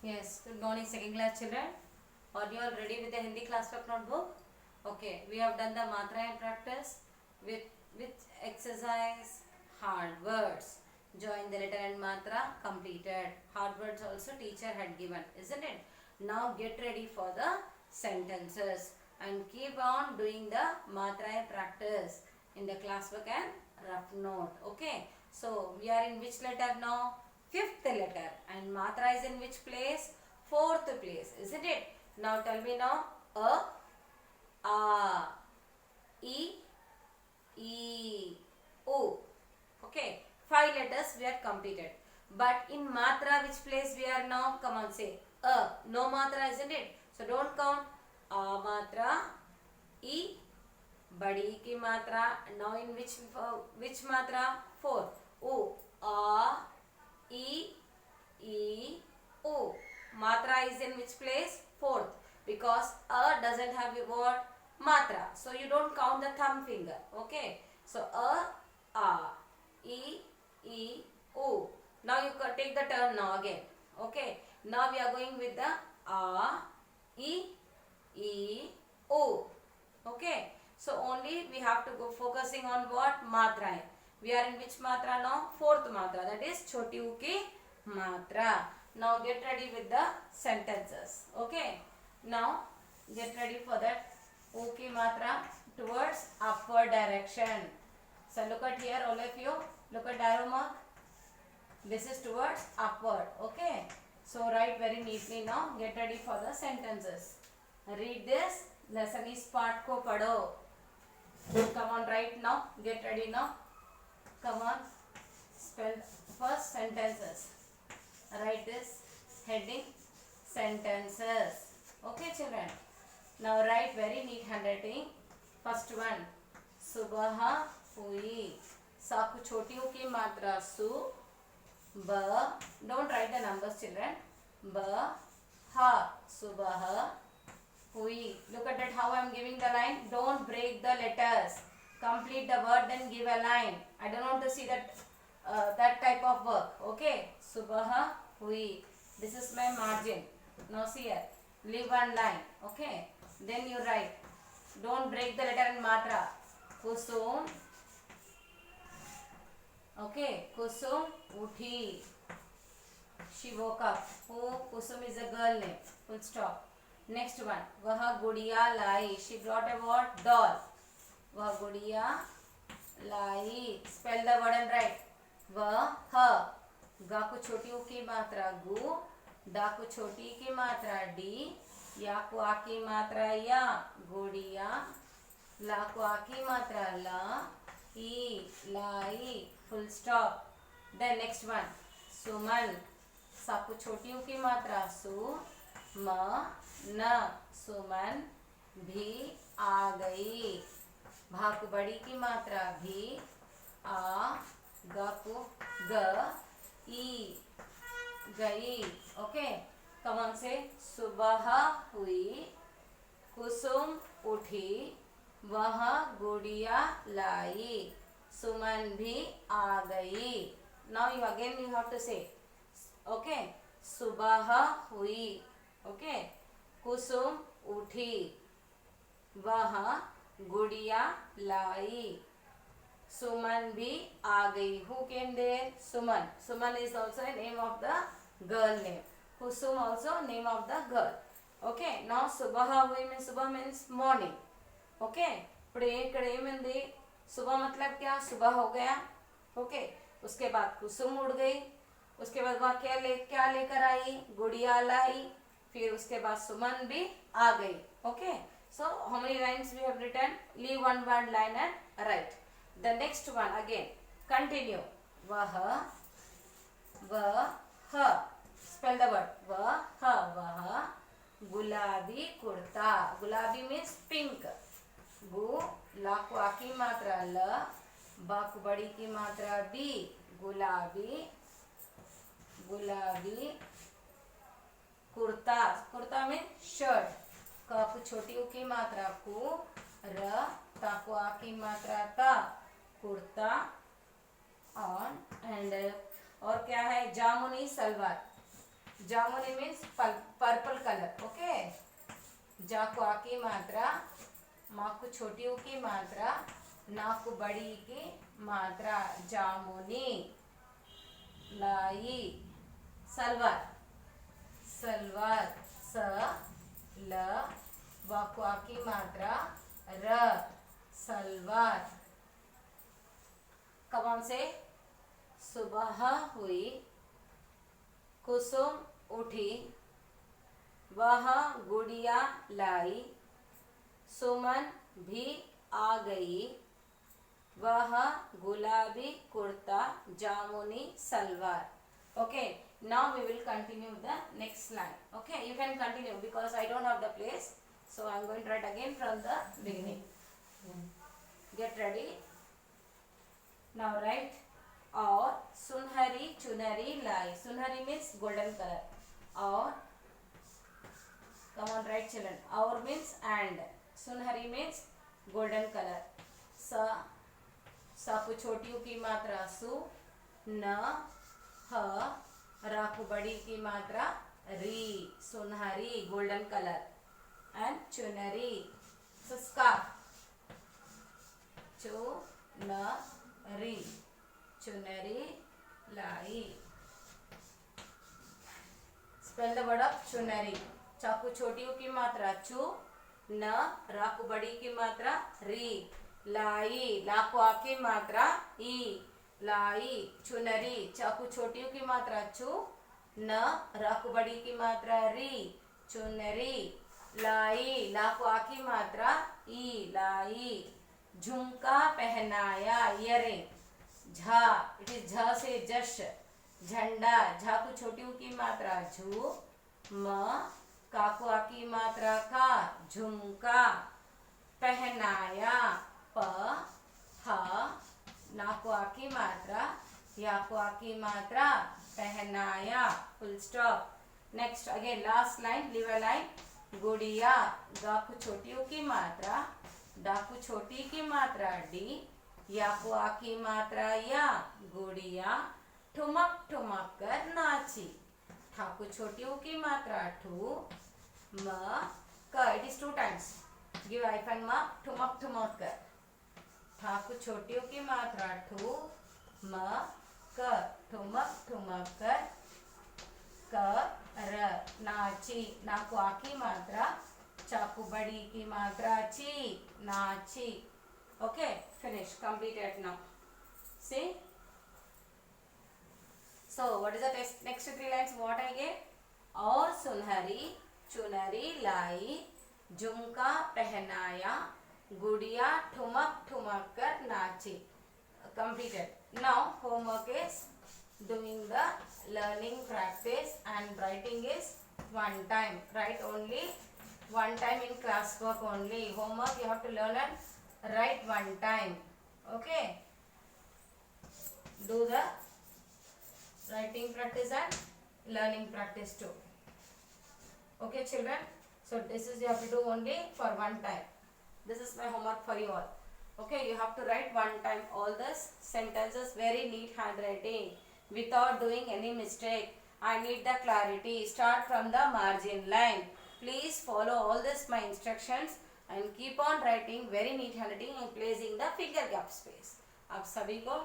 Yes, good morning, second class children. Are you all ready with the Hindi classwork notebook? Okay, we have done the matra and practice with exercise hard words. Join the letter and matra completed. Hard words also teacher had given, isn't it? Now get ready for the sentences and keep on doing the matra and practice in the classwork and rough note. Okay, so we are in which letter now? Fifth letter, and matra is in which place? Fourth place, isn't it? Now tell me now. A, E, E, O. Okay, five letters we are completed. But in matra, which place we are now? Come on, say a. No matra, isn't it? So don't count. A matra, E, badi ki matra. Now in which matra? Fourth. O, A, E, E, O. Matra is in which place? Fourth. Because a doesn't have a word matra. So you don't count the thumb finger. Okay. So a, E, E, O. Now you can take the turn now again. Okay. Now we are going with the a, E, O. Okay. So only we have to go focusing on what? Matra. We are in which matra now? Fourth matra. That is choti u ki matra. Now get ready with the sentences. Okay. Now get ready for that u ki matra towards upward direction. So look at here, all of you. Look at arrow mark. This is towards upward. Okay. So write very neatly now. Get ready for the sentences. Read this. Lesson is part ko padho. Come on, write now. Get ready now. Come on. Spell first sentences. Write this heading sentences. Okay, children. Now write very neat handwriting. First one. Subah hui. Sa ku choti u ki matra su. Ba. Don't write the numbers, children. Ba. Ha. Subah hui. Look at that how I am giving the line. Don't break the letters. Complete the word, then give a line. I don't want to see that type of work. Okay. Subah hui. This is my margin. Now see here. Leave one line. Okay. Then you write. Don't break the letter in matra. Kusum. Okay. Kusum uthi. She woke up. Who? Kusum is a girl name. Full stop. Next one. Vah gudiya lai. She brought a what? Doll. Vah gudiya lai. Spell the word and write. Vah. Ga को छोटी ऊ की मात्रा गु. डा को छोटी की मात्रा डी. या को आ की मात्रा या. गुड़िया. ला को आ की मात्रा ला. ई. लाई. Full stop. Then next one. सुमन. सा को छोटी ऊ की मात्रा सु. म. न. सुमन भी आ गई. भा को बड़ी की मात्रा भी. आ. ग को ग. ई. गई. ओके. कम ऑन से. सुबह हुई. कुसुम उठी. वह गुड़िया लाई. सुमन भी आ गई. Now you again you have to say. Okay. सुबह हुई. ओके. कुसुम उठी. वह गुड़िया लाई. Suman भी आ गई. Who came there? Suman. Suman is also a name of the girl name. Kusum also name of the girl. Okay. Now subah hui means subah means morning. Okay. ఇప్పుడు ఇక్కడ ఏమైంది? सुबह मतलब क्या? सुबह हो गया. ओके. उसके बाद कुसुम उड़ गई. उसके बाद वहाँ क्या लेकर आई? गुड़िया लाई. फिर उसके बाद सुमन भी आ गई. Okay. So how many lines we have written? Leave one word line and write. The next one again. Continue. Vah. Spell the word. Vah. Gulabi kurta. Gulabi means pink. Gu. La को आ की मात्रा ल. बा को बड़ी की मात्रा B. गुलाबी. कुर्ता. Kurta means shirt. क को छोटी ऊ की मात्रा कु. र. ता को आ की मात्रा ता. कुर्ता. ऑन एंड और क्या है? जामुनी सलवार. जामुनी मीन्स पर्पल कलर. ओके. जा को आ की मात्रा, मा को छोटी ऊ की मात्रा, ना को बड़ी की मात्रा. जामुनी. लाई. सलवार. सलवार. स ल वा को आ की मात्रा र. सलवार. कब हम से सुबह हुई, कुसुम उठी, वह गुड़िया लाई, सुमन भी आ गई, वह गुलाबी कुर्ता, जामुनी salwar. Okay, now we will continue the next line. Okay, you can continue because I don't have the place, so I am going to write again from the beginning. Get ready. Now write. और सुनहरी चुनरी लाई. सुनहरी means golden color. और come on, write children. और means and. सुनहरी means golden color. स को छोटी की मात्रा सु. न ह रा को बड़ी की मात्रा री. सुनहरी golden color. And चुनरी. So scarf. चुनरी. चुनरी लाई. Spell the word of चुनरी. चाकू छोटी की मात्रा चू. न रा को बड़ी की मात्रा री. लाई. ला को आ की मात्रा ई. लाई. चुनरी. चाकू छोटी की मात्रा चू. न रा को बड़ी की मात्रा री. चुनरी. लाई. ला को आ की मात्रा ई. लाई. झुमका पहनाया. इयरिंग. झा. इट इज झ से जश. झंडा. झा को छोटी की मात्रा झू. म का को आ की मात्रा का. झुमका. पहनाया. प ह ना को आ की मात्रा. या को आ की मात्रा. पहनाया. Full stop. Next again last line. Live a line. गुड़िया. गा को छोटी की मात्रा. डा को छोटी की मात्रा डी. या को आ की मात्रा या. गुड़िया ठुमक ठुमक कर नाची. ठा को छोटी की मात्रा ठू. म क. It is 2 times. Give hyphen म. ठुमक ठुमक कर. ठा को छोटी की मात्रा ठू. म क. ठुमक ठुमक कर. क र. नाची. ना को आ की मात्रा. चाकू बड़ी की मात्रा ची. नाची. Okay, finish. Completed now. See? So, what is the next 3 lines? What I get? और सुनहरी चुनरी लाई, झुमका पहनाया, गुड़िया ठुमक ठुमक कर नाची. Completed. Now, homework is doing the learning practice and writing is 1 time. Write only 1 time in class work only. Homework you have to learn and write 1 time. Okay. Do the writing practice and learning practice too. Okay children. So this is you have to do only for 1 time. This is my homework for you all. Okay, you have to write 1 time all the sentences, very neat handwriting without doing any mistake. I need the clarity. Start from the margin line. Please follow all this my instructions and keep on writing very neat handwriting and placing the finger gap space. आप सभी को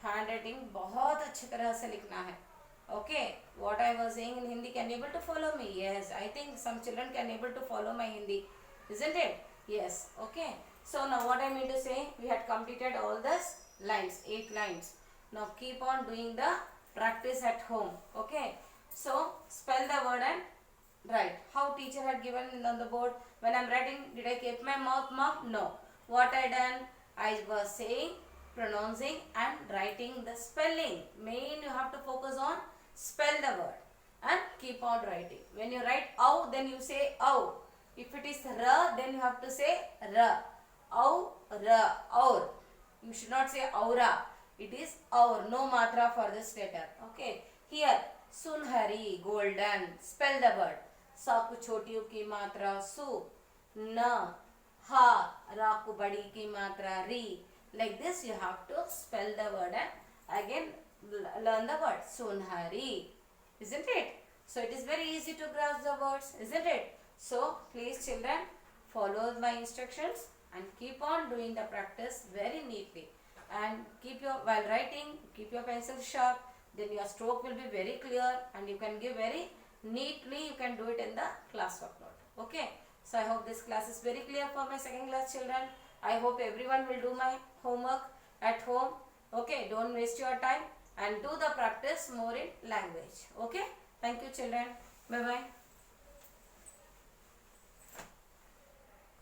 handwriting बहुत अच्छी तरह से लिखना है. Okay, what I was saying in Hindi, can you able to follow me? Yes, I think some children can able to follow my Hindi, isn't it? Yes. Okay. So now what I mean to say, we had completed all this lines, 8 lines. Now keep on doing the practice at home. Okay. So spell the word and write. How teacher had given on the board. When I am writing, did I keep my mouth marked? No. What I done? I was saying, pronouncing and writing the spelling. Main you have to focus on spell the word and keep on writing. When you write ow, then you say ow. If it is ra, then you have to say ra. Ow, ra, aur. You should not say aura. It is aur. No matra for this letter. Okay. Here, sunhari, golden. Spell the word. Sa को छोटी की मात्रा सु. न, हा, रा को बड़ी की मात्रा री. Like this you have to spell the word and again learn the word sunhari, isn't it? So it is very easy to grasp the words, isn't it? So please children, follow my instructions and keep on doing the practice very neatly. And while writing, keep your pencil sharp, then your stroke will be very clear and you can give very neatly, you can do it in the classwork note. Okay. So I hope this class is very clear for my second class children. I hope everyone will do my homework at home. Okay. Don't waste your time and do the practice more in language. Okay. Thank you children. Bye bye.